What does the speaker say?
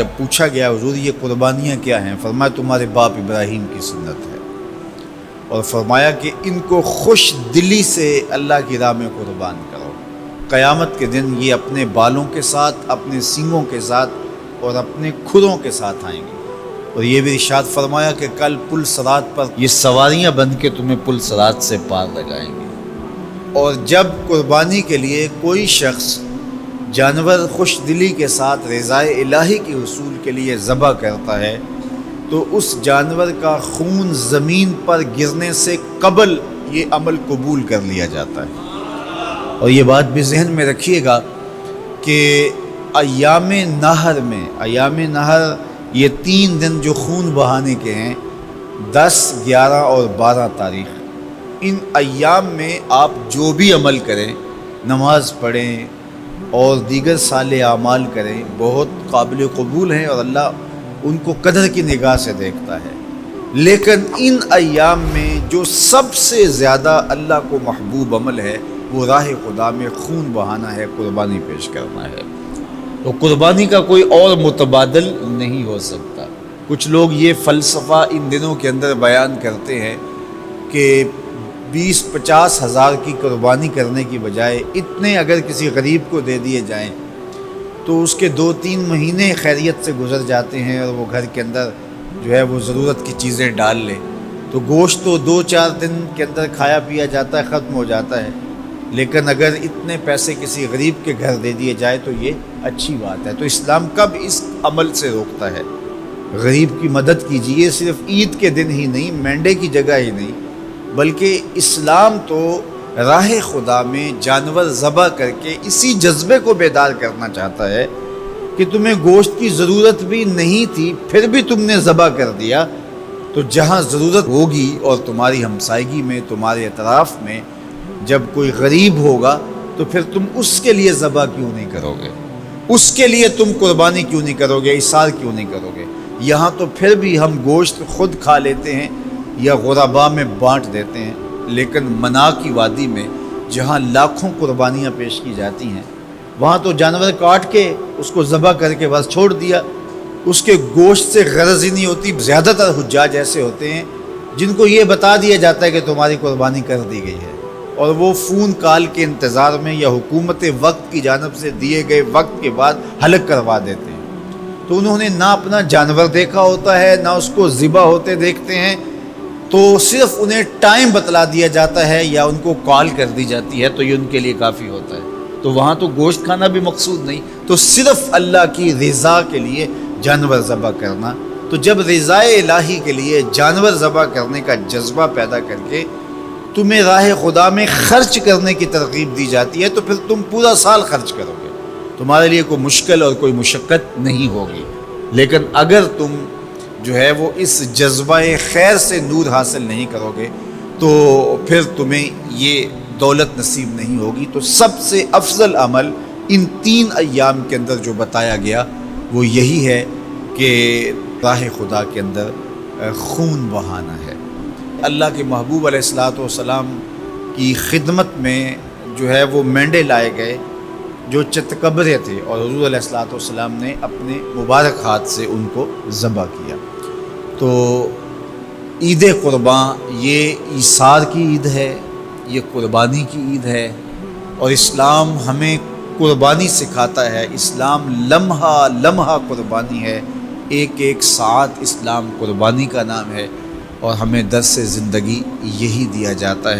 جب پوچھا گیا حضور یہ قربانیاں کیا ہیں، فرمایا تمہارے باپ ابراہیم کی سنت ہے، اور فرمایا کہ ان کو خوش دلی سے اللہ کی راہ میں قربان کرو، قیامت کے دن یہ اپنے بالوں کے ساتھ، اپنے سینگوں کے ساتھ اور اپنے کھروں کے ساتھ آئیں گے۔ اور یہ بھی ارشاد فرمایا کہ کل پل صراط پر یہ سواریاں بن کے تمہیں پل صراط سے پار لگائیں گے۔ اور جب قربانی کے لیے کوئی شخص جانور خوش دلی کے ساتھ رضائے الہی کے حصول کے لیے ذبح کرتا ہے تو اس جانور کا خون زمین پر گرنے سے قبل یہ عمل قبول کر لیا جاتا ہے۔ اور یہ بات بھی ذہن میں رکھیے گا کہ ایام نہر یہ 3 دن جو خون بہانے کے ہیں، 10، 11 اور 12 تاریخ، ان ایام میں آپ جو بھی عمل کریں، نماز پڑھیں اور دیگر صالح اعمال کریں، بہت قابل قبول ہیں اور اللہ ان کو قدر کی نگاہ سے دیکھتا ہے۔ لیکن ان ایام میں جو سب سے زیادہ اللہ کو محبوب عمل ہے وہ راہ خدا میں خون بہانا ہے، قربانی پیش کرنا ہے۔ تو قربانی کا کوئی اور متبادل نہیں ہو سکتا۔ کچھ لوگ یہ فلسفہ ان دنوں کے اندر بیان کرتے ہیں کہ 20-50 ہزار کی قربانی کرنے کی بجائے اتنے اگر کسی غریب کو دے دیے جائیں تو اس کے 2-3 مہینے خیریت سے گزر جاتے ہیں اور وہ گھر کے اندر جو ہے وہ ضرورت کی چیزیں ڈال لے، تو گوشت تو 2-4 دن کے اندر کھایا پیا جاتا ہے، ختم ہو جاتا ہے۔ لیکن اگر اتنے پیسے کسی غریب کے گھر دے دیے جائے تو یہ اچھی بات ہے۔ تو اسلام کب اس عمل سے روکتا ہے؟ غریب کی مدد کیجیے، صرف عید کے دن ہی نہیں، مینڈے کی جگہ ہی نہیں، بلکہ اسلام تو راہ خدا میں جانور ذبح کر کے اسی جذبے کو بیدار کرنا چاہتا ہے کہ تمہیں گوشت کی ضرورت بھی نہیں تھی، پھر بھی تم نے ذبح کر دیا، تو جہاں ضرورت ہوگی اور تمہاری ہمسائیگی میں، تمہارے اطراف میں جب کوئی غریب ہوگا تو پھر تم اس کے لیے ذبح کیوں نہیں کرو گے؟ اس کے لیے تم قربانی کیوں نہیں کرو گے؟ اِثار کیوں نہیں کرو گے؟ یہاں تو پھر بھی ہم گوشت خود کھا لیتے ہیں یا غرباء میں بانٹ دیتے ہیں، لیکن منا کی وادی میں جہاں لاکھوں قربانیاں پیش کی جاتی ہیں، وہاں تو جانور کاٹ کے اس کو ذبح کر کے بس چھوڑ دیا، اس کے گوشت سے غرض ہی نہیں ہوتی۔ زیادہ تر حجاج ایسے ہوتے ہیں جن کو یہ بتا دیا جاتا ہے کہ تمہاری قربانی کر دی گئی ہے، اور وہ فون کال کے انتظار میں یا حکومت وقت کی جانب سے دیے گئے وقت کے بعد حلق کروا دیتے ہیں۔ تو انہوں نے نہ اپنا جانور دیکھا ہوتا ہے، نہ اس کو ذبح ہوتے دیکھتے ہیں، تو صرف انہیں ٹائم بتلا دیا جاتا ہے یا ان کو کال کر دی جاتی ہے تو یہ ان کے لیے کافی ہوتا ہے۔ تو وہاں تو گوشت کھانا بھی مقصود نہیں، تو صرف اللہ کی رضا کے لیے جانور ذبح کرنا۔ تو جب رضائے الہی کے لیے جانور ذبح کرنے کا جذبہ پیدا کر کے تمہیں راہ خدا میں خرچ کرنے کی ترغیب دی جاتی ہے تو پھر تم پورا سال خرچ کرو گے، تمہارے لیے کوئی مشکل اور کوئی مشقت نہیں ہوگی۔ لیکن اگر تم جو ہے وہ اس جذبہ خیر سے نور حاصل نہیں کرو گے تو پھر تمہیں یہ دولت نصیب نہیں ہوگی۔ تو سب سے افضل عمل ان 3 ایام کے اندر جو بتایا گیا وہ یہی ہے کہ راہ خدا کے اندر خون بہانا ہے۔ اللہ کے محبوب علیہ الصلوۃ والسلام کی خدمت میں جو ہے وہ مینڈے لائے گئے جو چتکبرے تھے، اور حضور علیہ الصلوۃ والسلام نے اپنے مبارک ہاتھ سے ان کو ذبح کیا۔ تو عید قرباں یہ ایثار کی عید ہے، یہ قربانی کی عید ہے، اور اسلام ہمیں قربانی سکھاتا ہے۔ اسلام لمحہ لمحہ قربانی ہے، ایک ایک ساعت اسلام قربانی کا نام ہے، اور ہمیں درس زندگی یہی دیا جاتا ہے۔